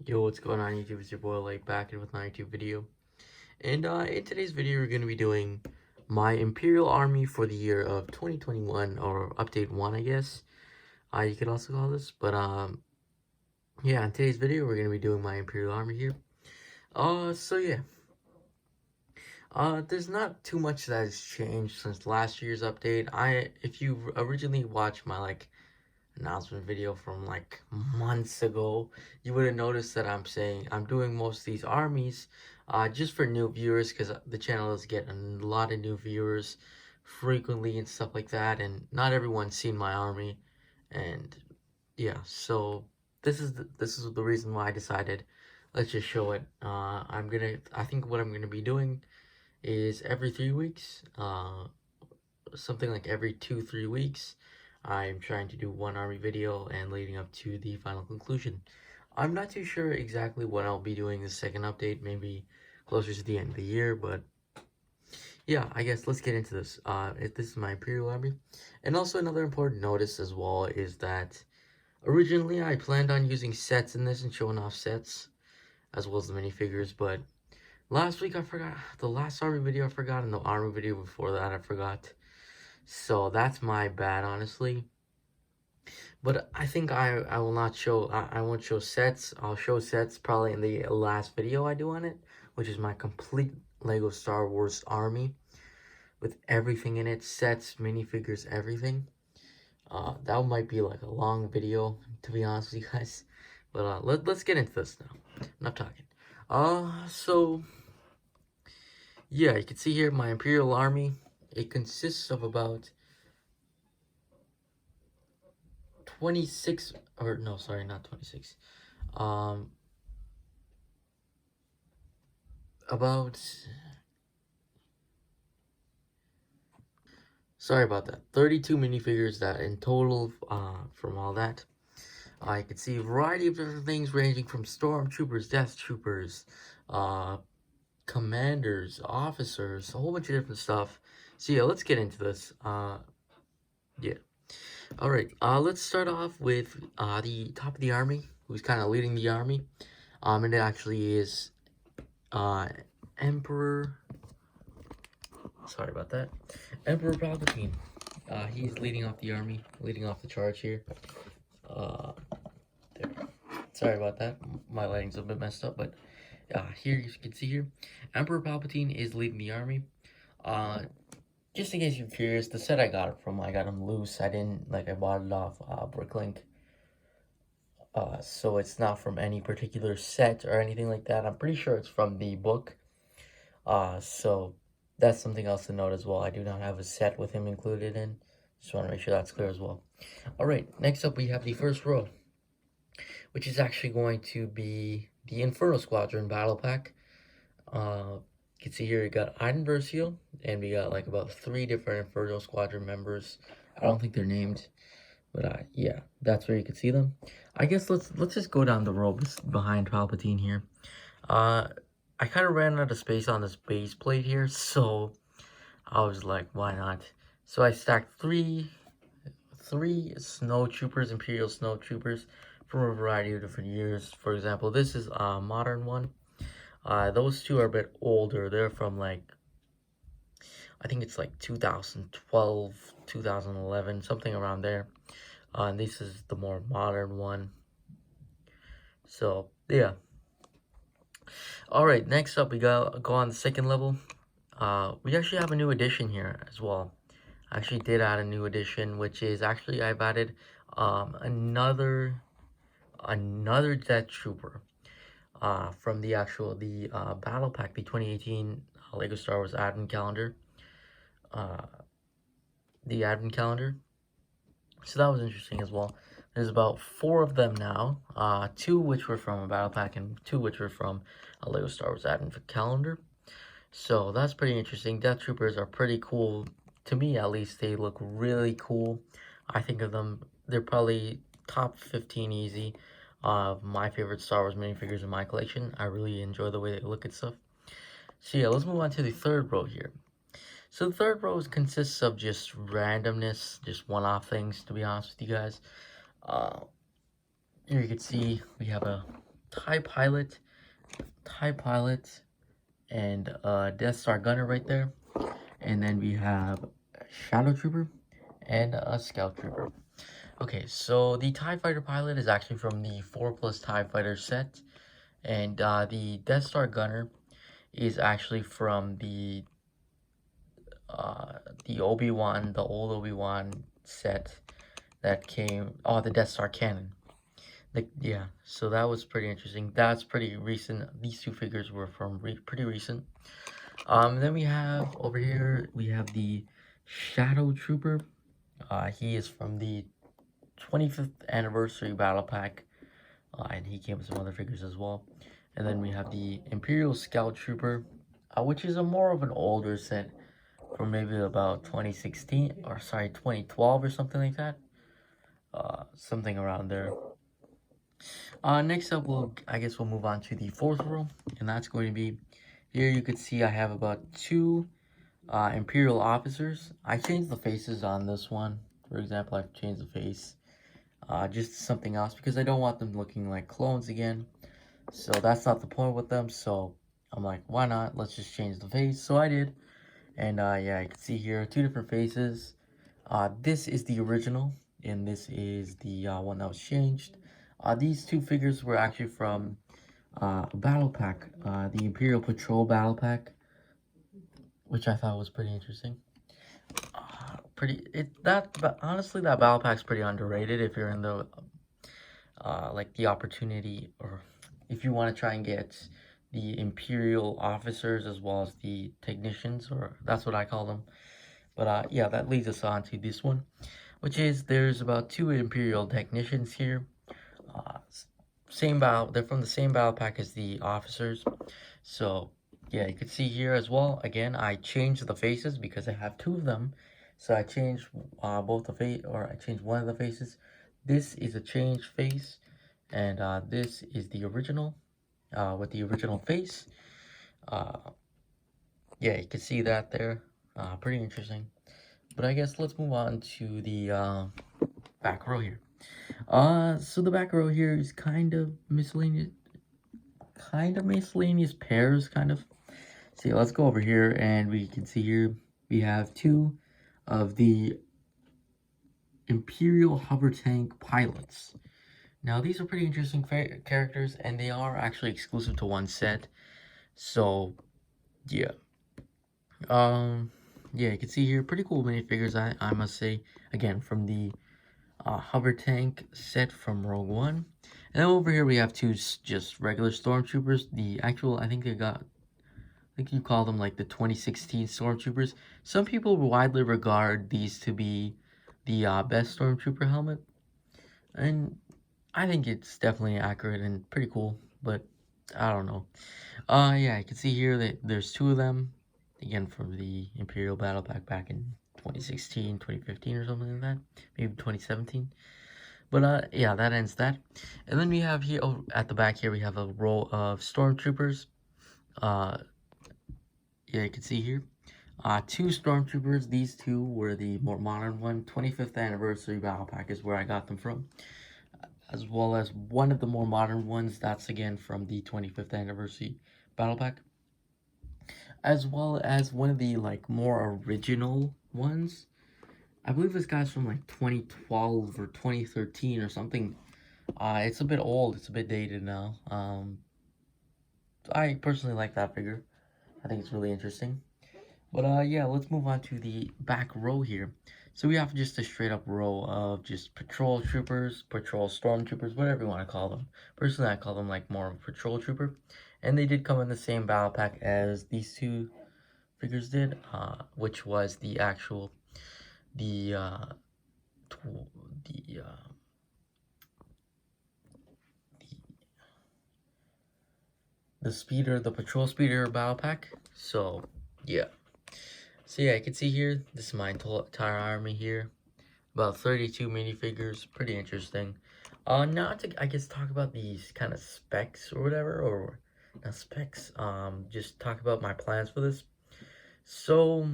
Yo, what's going on YouTube? It's your boy Lake back in with my YouTube video. And in today's video, we're going to be doing my Imperial Army for the year of 2021, or Update 1, I guess. You could also call this. But yeah, in today's video, we're going to be doing my Imperial Army here. So yeah. There's not too much that has changed since last year's update. If you originally watched my, announcement video from months ago, you would have noticed that I'm doing most of these armies just for new viewers, because the channel is getting a lot of new viewers frequently and stuff like that, and not everyone's seen my army. And yeah, so this is the reason why I decided, let's just show it. I think what I'm gonna be doing is every 3 weeks, something like every 2-3 weeks, I'm trying to do one army video and leading up to the final conclusion. I'm not too sure exactly what I'll be doing the second update, maybe closer to the end of the year, but yeah, I guess let's get into this. This is my Imperial Army. And also another important notice as well is that originally I planned on using sets in this and showing off sets as well as the minifigures, but last week I forgot. The last army video I forgot, and the army video before that I forgot. So that's my bad, honestly. But I think I will not show, I won't show sets. I'll show sets probably in the last video I do on it, which is my complete Lego Star Wars army with everything in it, sets, minifigures, everything. That might be like a long video, to be honest with you guys. But let's get into this now. Enough talking. So yeah, you can see here my Imperial army. It consists of about 26, or no, sorry, not 26. About, sorry about that, 32 minifigures that in total, from all that. I can see a variety of different things ranging from stormtroopers, death troopers, commanders, officers, a whole bunch of different stuff. So yeah, let's get into this. Yeah. Alright, let's start off with the top of the army, who's kind of leading the army. And it actually is Emperor, sorry about that, Emperor Palpatine. He's leading off the army, leading off the charge here. There. Sorry about that, my lighting's a bit messed up, but here you can see here, Emperor Palpatine is leading the army. Just in case you're curious, the set I got it from, I got him loose. I bought it off Bricklink. So it's not from any particular set or anything like that. I'm pretty sure it's from the book. So that's something else to note as well. I do not have a set with him included in. Just want to make sure that's clear as well. Alright, next up we have the first row, which is actually going to be the Inferno Squadron Battle Pack. You can see here we got Iden Versio, and we got about 3 different Inferno Squadron members. I don't think they're named, but yeah, that's where you can see them. I guess let's just go down the row behind Palpatine here. I kind of ran out of space on this base plate here, so I was like, why not? So I stacked three snow troopers, Imperial snow troopers, from a variety of different years. For example, this is a modern one. Those two are a bit older. They're from I think it's 2012, 2011, something around there. And this is the more modern one. So yeah. Alright, next up we go on the second level. We actually have a new addition here as well. I actually did add a new addition, which is actually I've added another Death Trooper. From the battle pack, the 2018 Lego Star Wars Advent Calendar. The Advent Calendar. So that was interesting as well. There's about 4 of them now. 2 which were from a battle pack, and 2 which were from a Lego Star Wars Advent Calendar. So that's pretty interesting. Death Troopers are pretty cool. To me, at least, they look really cool. I think of them, they're probably top 15 easy of my favorite Star Wars minifigures in my collection. I really enjoy the way they look and stuff. So yeah, let's move on to the third row here. So the third row consists of just randomness, just one-off things, to be honest with you guys. Here you can see we have a TIE Pilot, TIE Pilot, and Death Star Gunner right there. And then we have Shadow Trooper and a Scout Trooper. Okay, so the TIE Fighter Pilot is actually from the 4 plus TIE Fighter set. And the Death Star Gunner is actually from the Obi-Wan, the old Obi-Wan set that came, oh, the Death Star cannon. Like, yeah, so that was pretty interesting. That's pretty recent. These two figures were from pretty recent. Then we have over here, we have the Shadow Trooper. He is from the 25th anniversary battle pack, and he came with some other figures as well. And then we have the Imperial Scout Trooper, which is a more of an older set from maybe about 2016, or sorry, 2012 or something like that. Something around there. Next up, I guess we'll move on to the fourth row, and that's going to be, here you can see I have about 2 Imperial officers. I changed the faces on this one. For example, I've changed the face just something else because I don't want them looking like clones again. So that's not the point with them. So I'm like, why not? Let's just change the face. So I did. And yeah, you can see here 2 different faces. This is the original, and this is the one that was changed. These 2 figures were actually from a battle pack, the Imperial Patrol battle pack, which I thought was pretty interesting. But honestly, that battle pack's pretty underrated if you're in the like the opportunity, or if you want to try and get the Imperial officers as well as the technicians, or that's what I call them. But yeah, that leads us on to this one, which is there's about 2 Imperial technicians here. They're from the same battle pack as the officers. So yeah, you can see here as well. Again, I changed the faces because I have 2 of them. So I changed I changed one of the faces. This is a changed face, and this is the original, with the original face. Yeah, you can see that there. Pretty interesting. But I guess let's move on to the back row here. So the back row here is kind of miscellaneous pairs, kind of. See, let's go over here, and we can see here we have 2 of the Imperial hover tank pilots. Now, these are pretty interesting characters, and they are actually exclusive to one set. So, yeah. Yeah, you can see here, pretty cool minifigures, I must say. Again, from the hover tank set from Rogue One. And then over here we have 2 just regular stormtroopers. The actual, I think you call them like the 2016 stormtroopers. Some people widely regard these to be the best stormtrooper helmet, and I think it's definitely accurate and pretty cool, but I don't know. Yeah, you can see here that there's 2 of them, again from the Imperial Battle Pack back in 2016, 2015 or something like that, maybe 2017. But yeah, that ends that. And then we have here, oh, at the back here, we have a row of stormtroopers. Yeah, you can see here. 2 stormtroopers. These 2 were the more modern one. 25th anniversary battle pack is where I got them from. As well as one of the more modern ones. That's again from the 25th anniversary battle pack. As well as one of the like more original ones. I believe this guy's from like 2012 or 2013 or something. It's a bit old. It's a bit dated now. I personally like that figure. I think it's really interesting. But yeah, let's move on to the back row here. So we have just a straight up row of just patrol troopers, patrol stormtroopers, whatever you want to call them. Personally, I call them like more of a patrol trooper. And they did come in the same battle pack as these 2 figures did, which was the actual, the, the, the patrol speeder battle pack. So, yeah. So yeah, you can see here, this is my entire army here. About 32 minifigures, pretty interesting. Now to, I guess, talk about these kind of specs or whatever, or not specs, just talk about my plans for this. So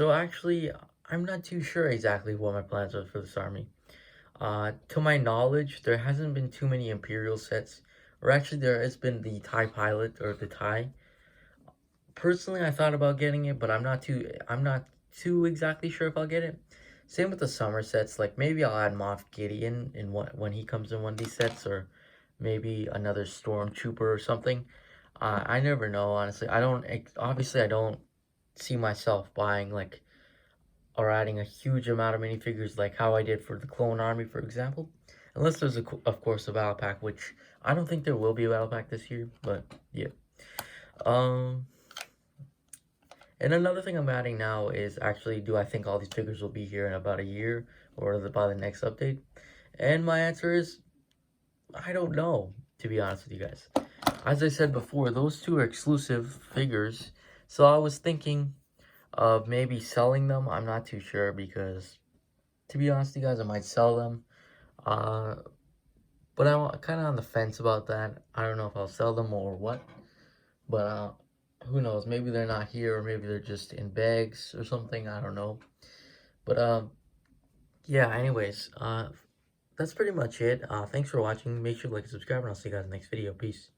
actually, I'm not too sure exactly what my plans are for this army. To my knowledge, there hasn't been too many Imperial sets or actually there has been the Thai pilot or the Thai. Personally, I thought about getting it, but I'm not too exactly sure if I'll get it. Same with the summer sets. Like maybe I'll add Moff Gideon in when he comes in one of these sets, or maybe another Stormtrooper or something. I never know, honestly. Obviously I don't see myself buying like or adding a huge amount of minifigures like how I did for the Clone Army, for example. Unless there's of course a battle pack, which I don't think there will be a battle pack this year, but yeah. Um, and another thing I'm adding now is actually, do I think all these figures will be here in about a year or by the next update? And my answer is, I don't know, to be honest with you guys. As I said before, those two are exclusive figures, so I was thinking of maybe selling them. I'm not too sure because, to be honest with you guys, I might sell them. Uh, but I'm kind of on the fence about that. I don't know if I'll sell them or what. But who knows? Maybe they're not here, or maybe they're just in bags or something. I don't know. But yeah. Anyways, that's pretty much it. Thanks for watching. Make sure to like and subscribe, and I'll see you guys in the next video. Peace.